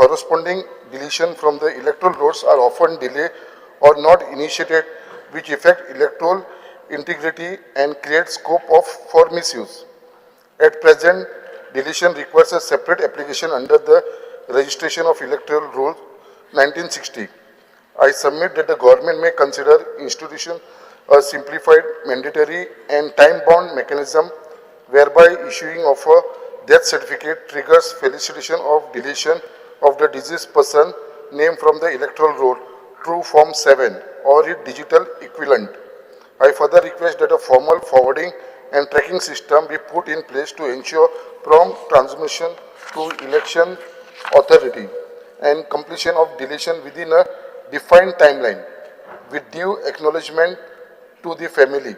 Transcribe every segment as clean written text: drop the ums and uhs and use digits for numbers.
corresponding deletion from the electoral rolls are often delayed or not initiated, which affect electoral integrity and create scope for misuse. At present, deletion requires a separate application under the Registration of Electoral Rolls 1960. I submit that the government may consider institution a simplified, mandatory and time-bound mechanism whereby issuing of a death certificate triggers felicitation of deletion of the deceased person name from the electoral roll through Form 7 or its digital equivalent. I further request that a formal forwarding and tracking system be put in place to ensure prompt transmission to election authority and completion of deletion within a defined timeline with due acknowledgement to the family.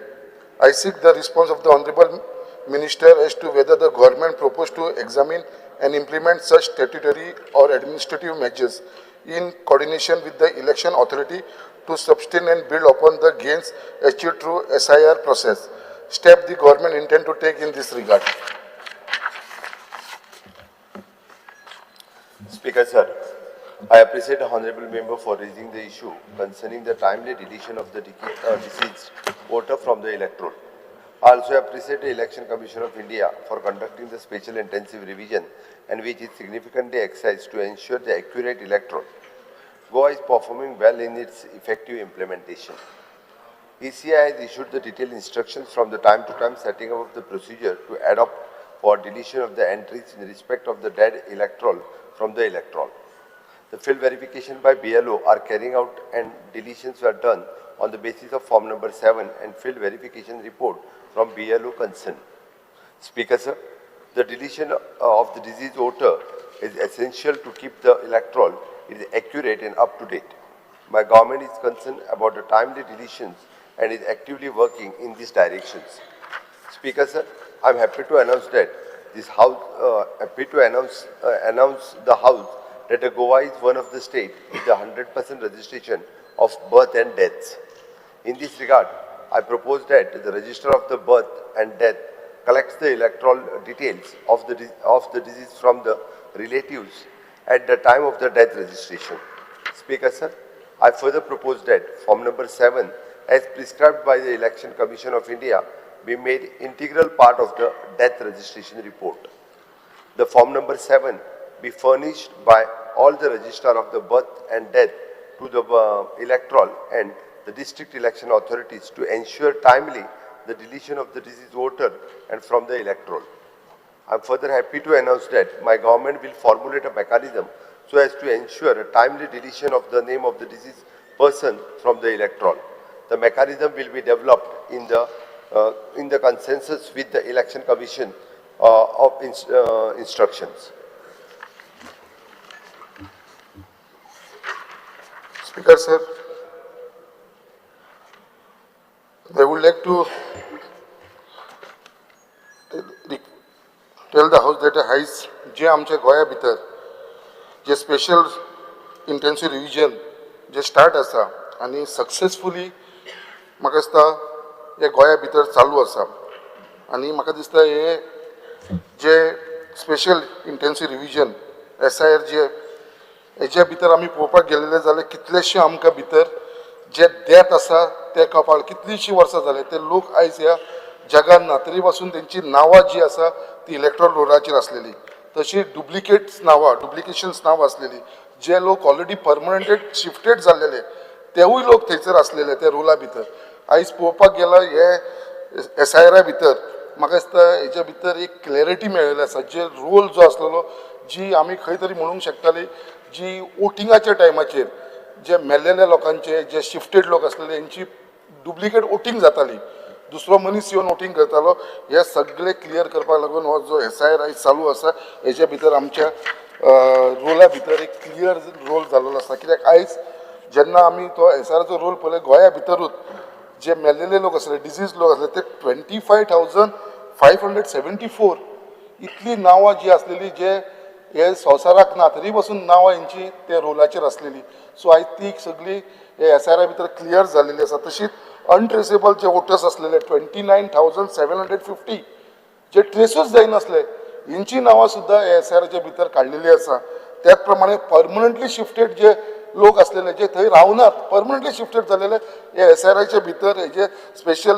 I seek the response of the Honorable Minister as to whether the government proposes to examine and implement such statutory or administrative measures in coordination with the election authority to sustain and build upon the gains achieved through SIR process. Step the government intend to take in this regard. Speaker sir, I appreciate the honourable member for raising the issue concerning the timely deletion of the deceased voter from the electoral. I also appreciate the Election Commission of India for conducting the special intensive revision and which is significantly exercised to ensure the accurate electoral. Goa is performing well in its effective implementation. ECI has issued the detailed instructions from the time to time setting up of the procedure to adopt for deletion of the entries in respect of the dead electoral from the electoral. The field verification by BLO are carrying out and deletions were done on the basis of form number 7 and field verification report from BLO concerned. Speaker sir, the deletion of the deceased voter is essential to keep the electoral accurate and up to date. My government is concerned about the timely deletions and is actively working in these directions. Speaker sir, I am happy to announce that this house announce the house that Goa is one of the states with the 100% registration of birth and deaths. In this regard, I propose that the register of the birth and death collects the electoral details of the disease from the relatives at the time of the death registration. Speaker sir, I further propose that form number 7 as prescribed by the Election Commission of India be made integral part of the death registration report. The form number 7 be furnished by all the registrar of the birth and death to the electoral and the district election authorities to ensure timely the deletion of the deceased voter and from the electoral. I am further happy to announce that my government will formulate a mechanism so as to ensure a timely deletion of the name of the deceased person from the electoral. The mechanism will be developed in the consensus with the Election Commission of instructions. Speaker sir, I would like to tell the House that जे आमच्या गोंया भितर जे special intensive revision जे start आसा आनी successfully म्हाका दिसता हे गोंया भितर चालू आसा आनी म्हाका दिसता हे जे स्पेशल इंटेन्सिव रिविजन SIR जे हेच्या भितर आमी पळोवपाक गेलेले जाल्यार कितलेशे आमकां भितर जे डेथ आसा ते कळपाक कितलीशीं वर्सां जाले ते लोक आयज ह्या जगान ना तरी पासून तेंची नांवां जी आसा ती इलेक्ट्रॉल रोलाचेर आसलेली तशी डुप्लिकेट्स नांवां डुप्लिकेशन्स नांवां आसलेली जे लोक ऑलरेडी परमनंटेड शिफ्टेड जाल्लेले तेवूय लोक थंयसर आसलेले ते रोला भितर आयज पळोवपाक गेल्यार हे SIR भितर म्हाका दिसता हेच्या भितर एक क्लॅरिटी मेळिल्ली आसा जे रोल जो आसलेलो जी आमी खंय तरी म्हणूंक शकताली जी वोटिंगाच्या टायमाचेर जे मेल्लेल्या लोकांचे जे शिफ्टेड लोक आसलेले हेंची डुप्लिकेट वोटिंग जाताली दुसरो मनीस येवन वोटिंग करतालो हे सगळे क्लियर करपाक लागून हो जो SIR आयज चालू आसा हेच्या भितर आमच्या रोला भितर एक क्लियर रोल जाल्लो आसा कित्याक आयज जेन्ना आमी तो SIRचो रोल पळय गोंया भितरूच जे मेल्लेले लोक आसले डिजीज लोक आसले ते 25,574 इतली नांवां जी आसलेली जे हे संवसाराक ना तरी पासून नांवां हेंची ते रोलाचेर आसलेली सो आयज ती सगळी हे SIR भितर क्लियर जाल्लेली आसा तशीच अनट्रेसेबल जे वोटर्स आसलेले 29,750 जे ट्रेसूच जायनासले हेंची नांवां सुद्दां हे SIRच्या भितर काडलेली आसा त्याच प्रमाणे परमनंटली शिफ्टेड जे लोक असलेले जे थंय रावनात परमनंटली शिफ्टेड झालेले हे SRIच्या भितर हेजे स्पेशल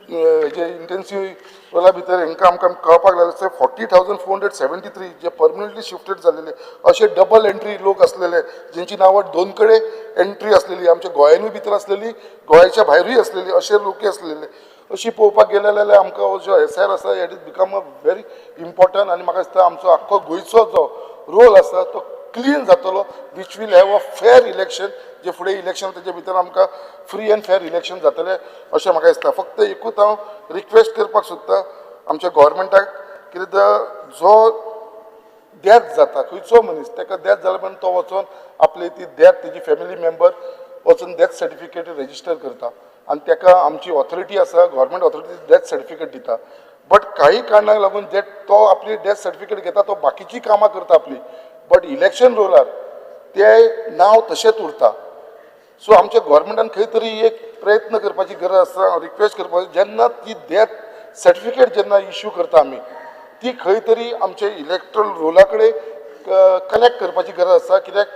जे इंटेन्सिव्ह रोला भितर हांकां आमकां कळपाक लागले 40,473 जे परमनंटली शिफ्टेड झालेले असे डबल एंट्री लोक असलेले जेंची नांवां दोन कडेन एंट्री असलेली आमच्या गोंयानूय भितर असलेली गोंयाच्या भायरूय असलेली असे लोक असलेले अशी पळोवपाक गेले जाल्यार आमकां हो जो SR आसा it is become a very important आनी म्हाका दिसता आमचो आख्खो गोंयचो जो रोल आसा तो क्लीन जातलो which will have a fair election जे फुडें इलेक्शन तेजे भितर आमकां फ्री एंड फेअर इलेक्शन जातलें अशें म्हाका दिसता फक्त एकूच हांव रिक्वेस्ट करपाक सोदतां आमच्या गोवोरमेंटाक कितें जो डेथ जाता खंयचो मनीस ताका डेथ जाले म्हणून तो वचोन आपली ती डेथ तेजी फॅमिली मेंबर वचून डेथ सर्टिफिकेट रेजिस्टर करता आनी ताका आमची ऑथॉरिटी आसा गव्हर्मेंट ऑथॉरिटी डेथ सर्टिफिकेट दिता बट काही कारणाक लागून जे तो आपली डेथ सर्टिफिकेट घेता तो बाकीची कामां करता आपली बट इलेक्शन रोलार ते नांव तशेंच उरता सो आमच्या गव्हर्मेंटान खंय तरी एक प्रयत्न करपाची गरज आसा रिक्वेस्ट करपाची जेन्ना ती डेथ सर्टिफिकेट जेन्ना इश्यू करता आमी ती खंय तरी आमचे इलेक्ट्रल रोला कडेन कनेक्ट करपाची गरज आसा कित्याक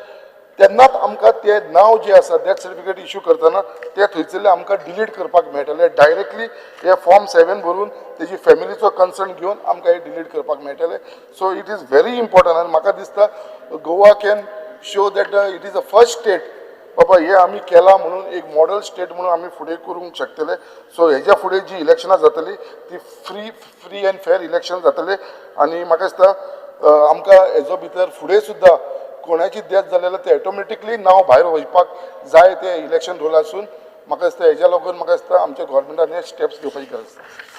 तेन्नाच आमकां तें नांव जें आसा डेथ सर्टिफिकेट इश्यू करतना तें थंयसरलें आमकां डिलीट करपाक मेळटलें डायरेक्टली हे फॉर्म 7 भरून तेजी फॅमिलीचो कन्सर्न घेवन आमकां हे डिलीट करपाक मेळटलें so it is very important आनी म्हाका दिसता Goa can show that it is a first state बाबा हे आमी केलां म्हणून एक मॉडल स्टेट म्हणून आमी फुडें करूंक शकतले सो हेज्या फुडें जी इलेक्शनां जातली ती फ्री एंड फेअर इलेक्शन जातले आनी म्हाका दिसता आमकां हेजो भितर फुडें सुद्दां कोणाची डेथ जाल्यार ते ऑटोमॅटिकली नांव भायर वचपाक जाय ते इलेक्शन रोलासून म्हाका दिसता हेज्या लागून म्हाका दिसता आमच्या गव्हर्मेंटान हे स्टेप्स घेवपाची गरज आसा